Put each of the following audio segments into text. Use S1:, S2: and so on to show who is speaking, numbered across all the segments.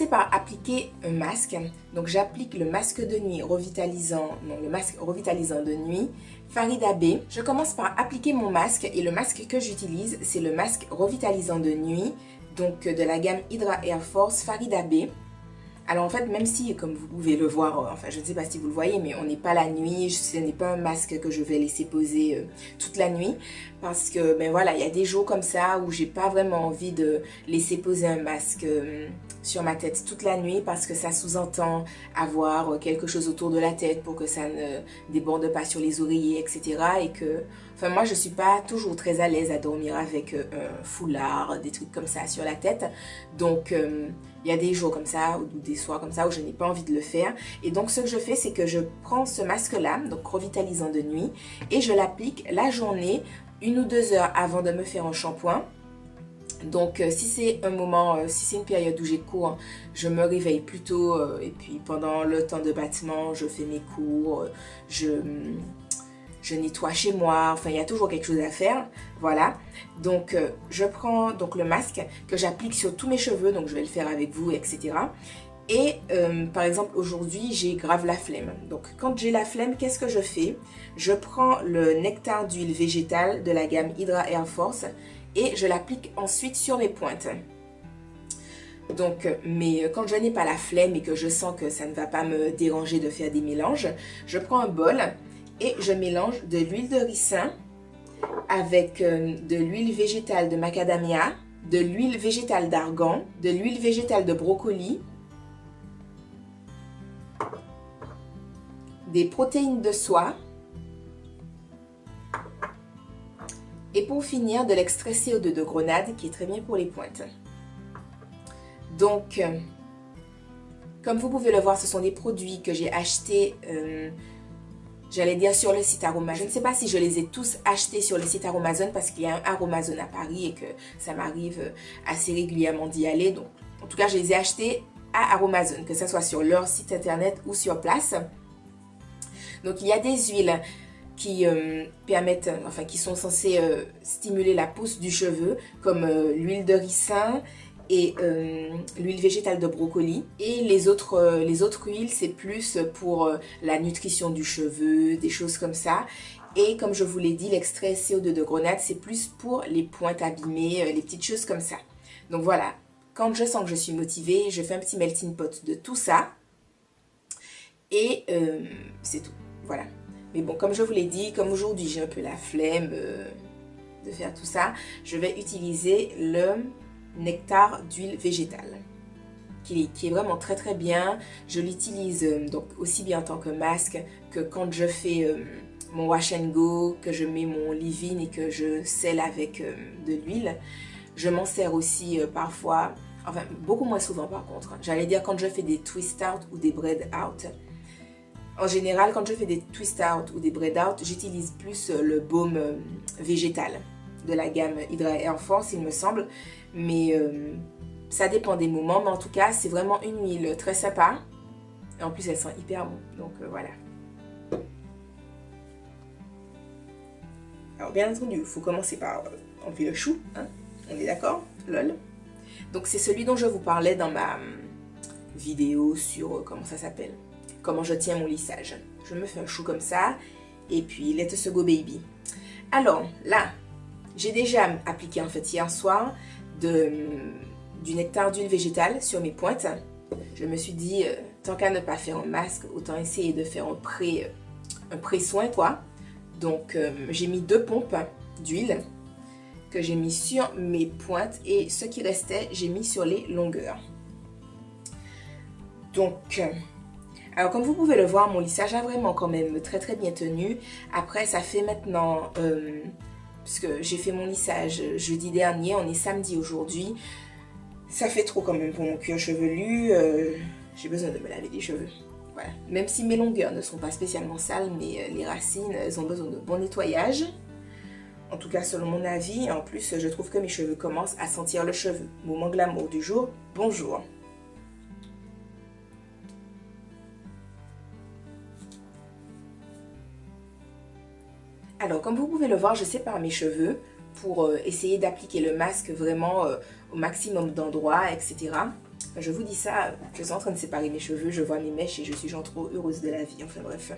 S1: commencer par appliquer un masque. Donc j'applique le masque de nuit revitalisant, non, le masque revitalisant de nuit Farida B. Je commence par appliquer mon masque et le masque que j'utilise, c'est le masque revitalisant de nuit, donc de la gamme Hydra Air Force Farida B. Alors en fait, même si, comme vous pouvez le voir, enfin je ne sais pas si vous le voyez, mais on n'est pas la nuit, ce n'est pas un masque que je vais laisser poser toute la nuit. Parce que, ben voilà, il y a des jours comme ça où j'ai pas vraiment envie de laisser poser un masque sur ma tête toute la nuit. Parce que ça sous-entend avoir quelque chose autour de la tête pour que ça ne déborde pas sur les oreillers, etc. Et que, enfin moi je suis pas toujours très à l'aise à dormir avec un foulard, des trucs comme ça sur la tête. Donc... il y a des jours comme ça ou des soirs comme ça où je n'ai pas envie de le faire. Et donc ce que je fais, c'est que je prends ce masque-là, donc revitalisant de nuit, et je l'applique la journée, 1 ou 2 heures avant de me faire un shampoing. Donc si c'est un moment, si c'est une période où j'ai cours, je me réveille plus tôt et puis pendant le temps de battement, je fais mes cours, je nettoie chez moi, enfin il y a toujours quelque chose à faire, voilà. Donc je prends donc le masque que j'applique sur tous mes cheveux, donc je vais le faire avec vous, etc. Et par exemple aujourd'hui j'ai grave la flemme, donc quand j'ai la flemme, qu'est-ce que je fais? Je prends le nectar d'huile végétale de la gamme Hydra Air Force et je l'applique ensuite sur mes pointes. Donc, mais quand je n'ai pas la flemme et que je sens que ça ne va pas me déranger de faire des mélanges, je prends un bol et je mélange de l'huile de ricin avec de l'huile végétale de macadamia, de l'huile végétale d'argan, de l'huile végétale de brocoli, des protéines de soie et pour finir de l'extrait CO2 de grenade qui est très bien pour les pointes. Donc, comme vous pouvez le voir, ce sont des produits que j'ai achetés... j'allais dire sur le site Aromazone. Je ne sais pas si je les ai tous achetés sur le site Aromazone parce qu'il y a un Aromazone à Paris et que ça m'arrive assez régulièrement d'y aller. Donc, en tout cas, je les ai achetés à Aromazone, que ce soit sur leur site internet ou sur place. Donc, il y a des huiles qui permettent, enfin, qui sont censées stimuler la pousse du cheveu, comme l'huile de ricin et l'huile végétale de brocoli. Et les autres huiles, c'est plus pour la nutrition du cheveu, des choses comme ça. Et comme je vous l'ai dit, l'extrait CO2 de grenade, c'est plus pour les pointes abîmées, les petites choses comme ça. Donc voilà, quand je sens que je suis motivée, je fais un petit melting pot de tout ça. Et c'est tout, voilà. Mais bon, comme je vous l'ai dit, comme aujourd'hui j'ai un peu la flemme de faire tout ça, je vais utiliser le nectar d'huile végétale qui est vraiment très très bien. Je l'utilise donc aussi bien en tant que masque que quand je fais mon wash and go, que je mets mon leave-in et que je scelle avec de l'huile. Je m'en sers aussi parfois, enfin beaucoup moins souvent par contre. J'allais dire quand je fais des twist out ou des braid out. En général, quand je fais des twist out ou des braid out, j'utilise plus le baume végétal de la gamme Hydra Air Force, il me semble. Mais ça dépend des moments. Mais en tout cas, c'est vraiment une huile très sympa. Et en plus, elle sent hyper bon. Donc voilà. Alors bien entendu, il faut commencer par enlever le chou. Hein, on est d'accord? Lol. Donc c'est celui dont je vous parlais dans ma vidéo sur comment ça s'appelle, comment je tiens mon lissage. Je me fais un chou comme ça. Et puis, let us go baby. Alors là, j'ai déjà appliqué en fait hier soir du nectar d'huile végétale sur mes pointes. Je me suis dit, tant qu'à ne pas faire un masque, autant essayer de faire un pré-soin quoi. Donc j'ai mis 2 pompes d'huile que j'ai mis sur mes pointes et ce qui restait, j'ai mis sur les longueurs. Donc, alors comme vous pouvez le voir, mon lissage a vraiment quand même très très bien tenu. Après, ça fait maintenant... puisque j'ai fait mon lissage jeudi dernier, on est samedi aujourd'hui. Ça fait trop quand même pour mon cuir chevelu. J'ai besoin de me laver les cheveux. Voilà. Même si mes longueurs ne sont pas spécialement sales, mais les racines, elles ont besoin de bon nettoyage. En tout cas, selon mon avis. En plus, je trouve que mes cheveux commencent à sentir le cheveu. Moment glamour du jour, bonjour. Alors, comme vous pouvez le voir, je sépare mes cheveux pour essayer d'appliquer le masque vraiment au maximum d'endroits, etc. Je vous dis ça, je suis en train de séparer mes cheveux, je vois mes mèches et je suis genre trop heureuse de la vie. Enfin bref.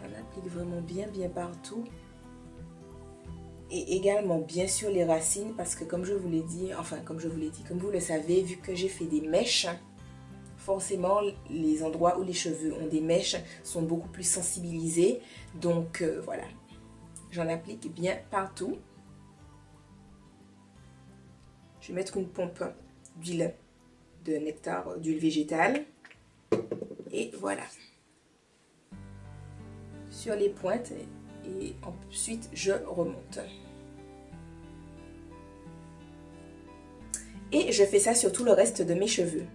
S1: J'en applique vraiment bien partout. Et également bien sûr les racines parce que comme je vous l'ai dit, comme vous le savez, vu que j'ai fait des mèches, forcément les endroits où les cheveux ont des mèches sont beaucoup plus sensibilisés. Donc voilà, j'en applique bien partout. Je vais mettre une pompe d'huile de nectar d'huile végétale. Et voilà. Sur les pointes et ensuite je remonte. Et je fais ça sur tout le reste de mes cheveux.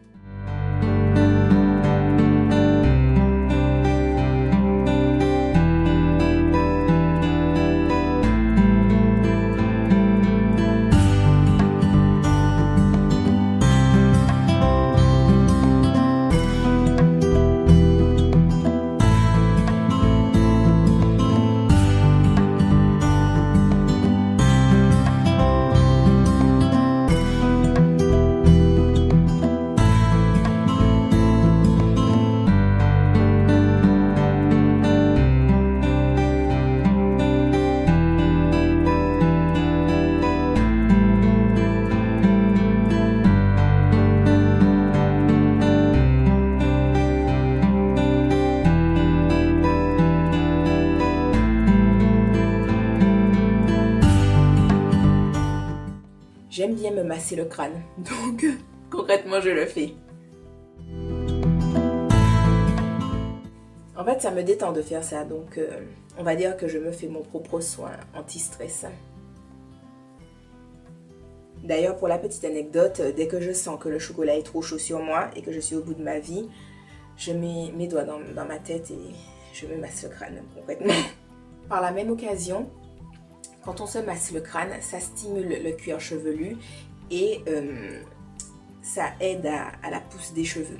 S1: J'aime bien me masser le crâne, donc concrètement je le fais. En fait ça me détend de faire ça, donc on va dire que je me fais mon propre soin anti-stress. D'ailleurs pour la petite anecdote, dès que je sens que le chocolat est trop chaud sur moi et que je suis au bout de ma vie, je mets mes doigts dans ma tête et je me masse le crâne complètement. Par la même occasion, quand on se masse le crâne, ça stimule le cuir chevelu et ça aide à la pousse des cheveux.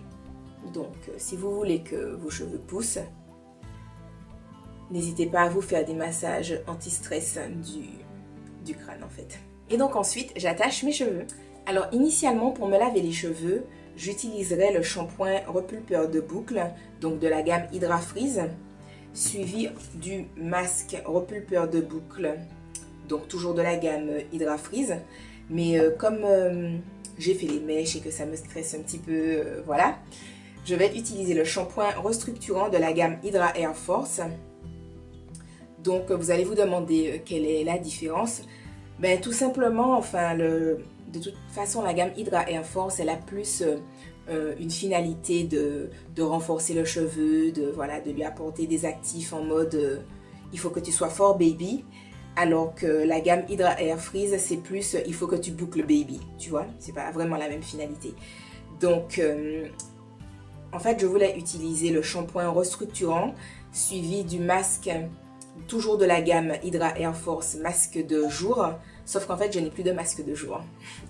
S1: Donc, si vous voulez que vos cheveux poussent, n'hésitez pas à vous faire des massages anti-stress du crâne en fait. Et donc ensuite, j'attache mes cheveux. Alors initialement, pour me laver les cheveux, j'utiliserai le shampoing repulpeur de boucle, donc de la gamme Hydra Freeze, suivi du masque repulpeur de boucle, donc toujours de la gamme Hydra Freeze. Mais comme j'ai fait les mèches et que ça me stresse un petit peu, voilà, je vais utiliser le shampoing restructurant de la gamme Hydra Air Force. Donc vous allez vous demander quelle est la différence. Ben tout simplement, enfin, de toute façon la gamme Hydra Air Force, elle a plus une finalité de renforcer le cheveu, de lui apporter des actifs en mode il faut que tu sois fort baby. Alors que la gamme Hydra Air Freeze, c'est plus il faut que tu boucles baby, tu vois, c'est pas vraiment la même finalité. Donc en fait je voulais utiliser le shampoing restructurant suivi du masque toujours de la gamme Hydra Air Force masque de jour, sauf qu'en fait je n'ai plus de masque de jour,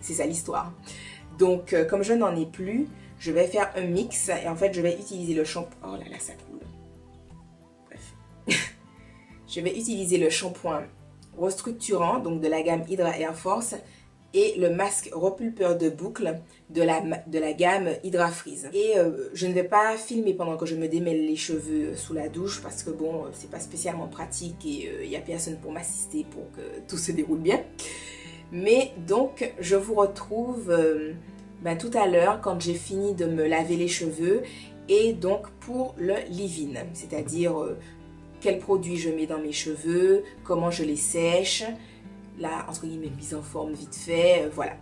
S1: c'est ça l'histoire. Donc comme je n'en ai plus, je vais faire un mix et en fait je vais utiliser le shampoing, oh là là ça coule, bref, je vais utiliser le shampoing restructurant donc de la gamme Hydra Air Force et le masque repulpeur de boucle de la gamme Hydra Freeze. Et je ne vais pas filmer pendant que je me démêle les cheveux sous la douche parce que bon, c'est pas spécialement pratique et il n'y a personne pour m'assister pour que tout se déroule bien. Mais donc je vous retrouve tout à l'heure quand j'ai fini de me laver les cheveux et donc pour le leave-in, c'est-à-dire quel produit je mets dans mes cheveux, comment je les sèche, la entre guillemets mise en forme vite fait, voilà.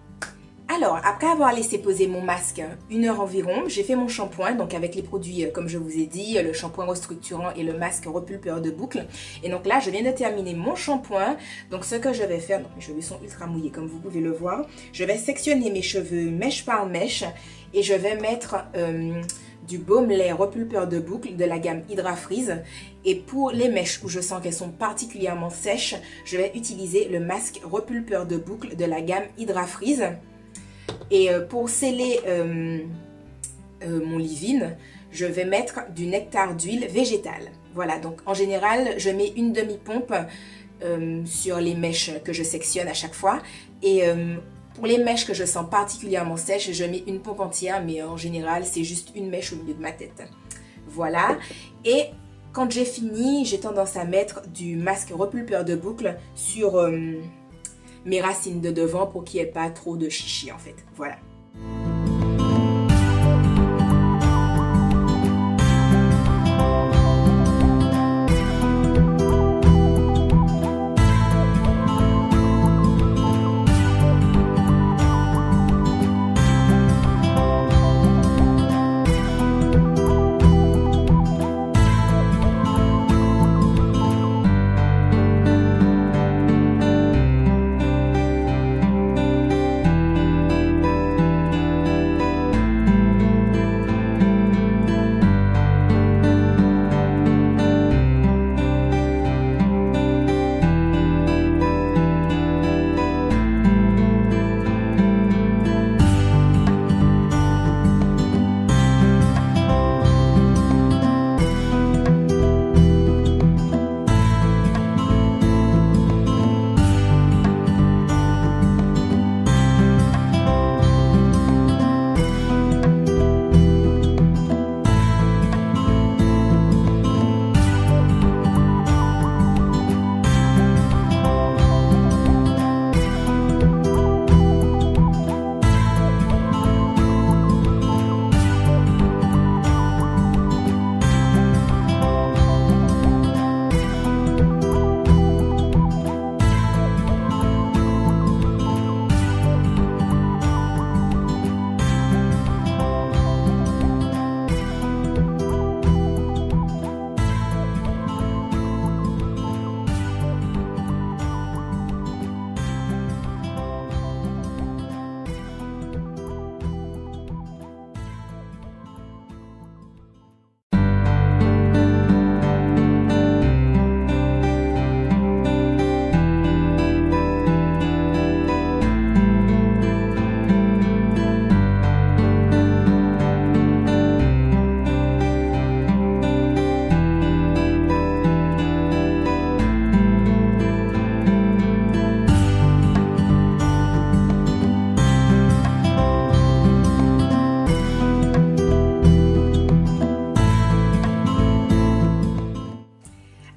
S1: Alors, après avoir laissé poser mon masque 1 heure environ, j'ai fait mon shampoing, donc avec les produits, comme je vous ai dit, le shampoing restructurant et le masque repulpeur de boucles. Et donc là, je viens de terminer mon shampoing. Donc ce que je vais faire, donc mes cheveux sont ultra mouillés comme vous pouvez le voir. Je vais sectionner mes cheveux mèche par mèche et je vais mettre du baume lait repulpeur de boucles de la gamme Hydra Freeze. Et pour les mèches où je sens qu'elles sont particulièrement sèches, je vais utiliser le masque repulpeur de boucles de la gamme Hydra Freeze. Et pour sceller mon leave-in, je vais mettre du nectar d'huile végétale. Voilà, donc en général, je mets une demi-pompe sur les mèches que je sectionne à chaque fois. Et pour les mèches que je sens particulièrement sèches, je mets une pompe entière, mais en général, c'est juste une mèche au milieu de ma tête. Voilà, et quand j'ai fini, j'ai tendance à mettre du masque repulpeur de boucles sur mes racines de devant pour qu'il n'y ait pas trop de chichi en fait. Voilà.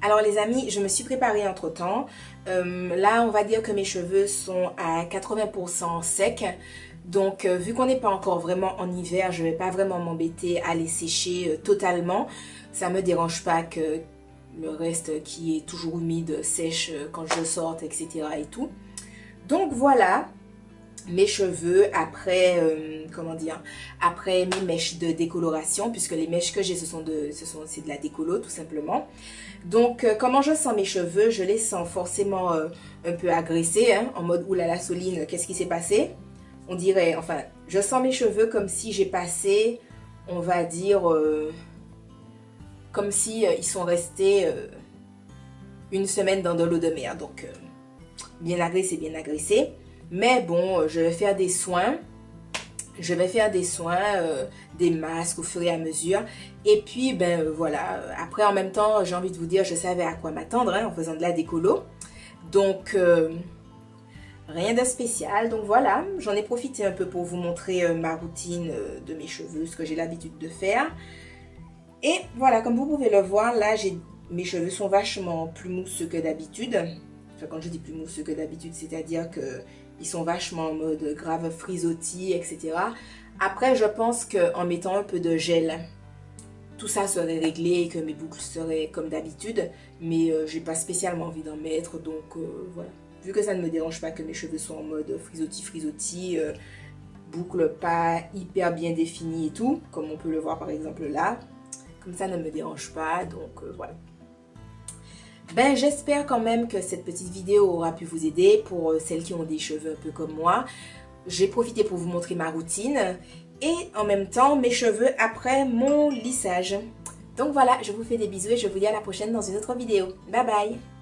S1: Alors les amis, je me suis préparée entre temps. Là, on va dire que mes cheveux sont à 80% secs. Donc, vu qu'on n'est pas encore vraiment en hiver, je ne vais pas vraiment m'embêter à les sécher totalement. Ça ne me dérange pas que le reste qui est toujours humide sèche quand je sorte, etc. et tout. Donc voilà mes cheveux après, comment dire, après mes mèches de décoloration, puisque les mèches que j'ai, c'est de la décolo tout simplement. Donc, comment je sens mes cheveux? Je les sens forcément un peu agressés, hein, en mode oulala Soline, qu'est-ce qui s'est passé? On dirait, enfin, je sens mes cheveux comme si j'ai passé, on va dire, comme si ils sont restés une semaine dans de l'eau de mer. Donc, bien agressé, bien agressé. Mais bon, je vais faire des soins. Je vais faire des soins, des masques au fur et à mesure. Et puis, ben voilà. Après, en même temps, j'ai envie de vous dire, je savais à quoi m'attendre hein, en faisant de la décolo. Donc, rien de spécial. Donc voilà, j'en ai profité un peu pour vous montrer ma routine de mes cheveux, ce que j'ai l'habitude de faire. Et voilà, comme vous pouvez le voir, là, mes cheveux sont vachement plus mousseux que d'habitude. Enfin, quand je dis plus mousseux que d'habitude, c'est-à-dire que ils sont vachement en mode grave frisottis, etc. Après, je pense qu'en mettant un peu de gel, tout ça serait réglé et que mes boucles seraient comme d'habitude. Mais j'ai pas spécialement envie d'en mettre, donc voilà. Vu que ça ne me dérange pas que mes cheveux soient en mode frisottis, boucles pas hyper bien définies et tout, comme on peut le voir par exemple là. Comme ça ne me dérange pas, donc voilà. Ben j'espère quand même que cette petite vidéo aura pu vous aider pour celles qui ont des cheveux un peu comme moi. J'ai profité pour vous montrer ma routine et en même temps mes cheveux après mon lissage. Donc voilà, je vous fais des bisous et je vous dis à la prochaine dans une autre vidéo. Bye bye!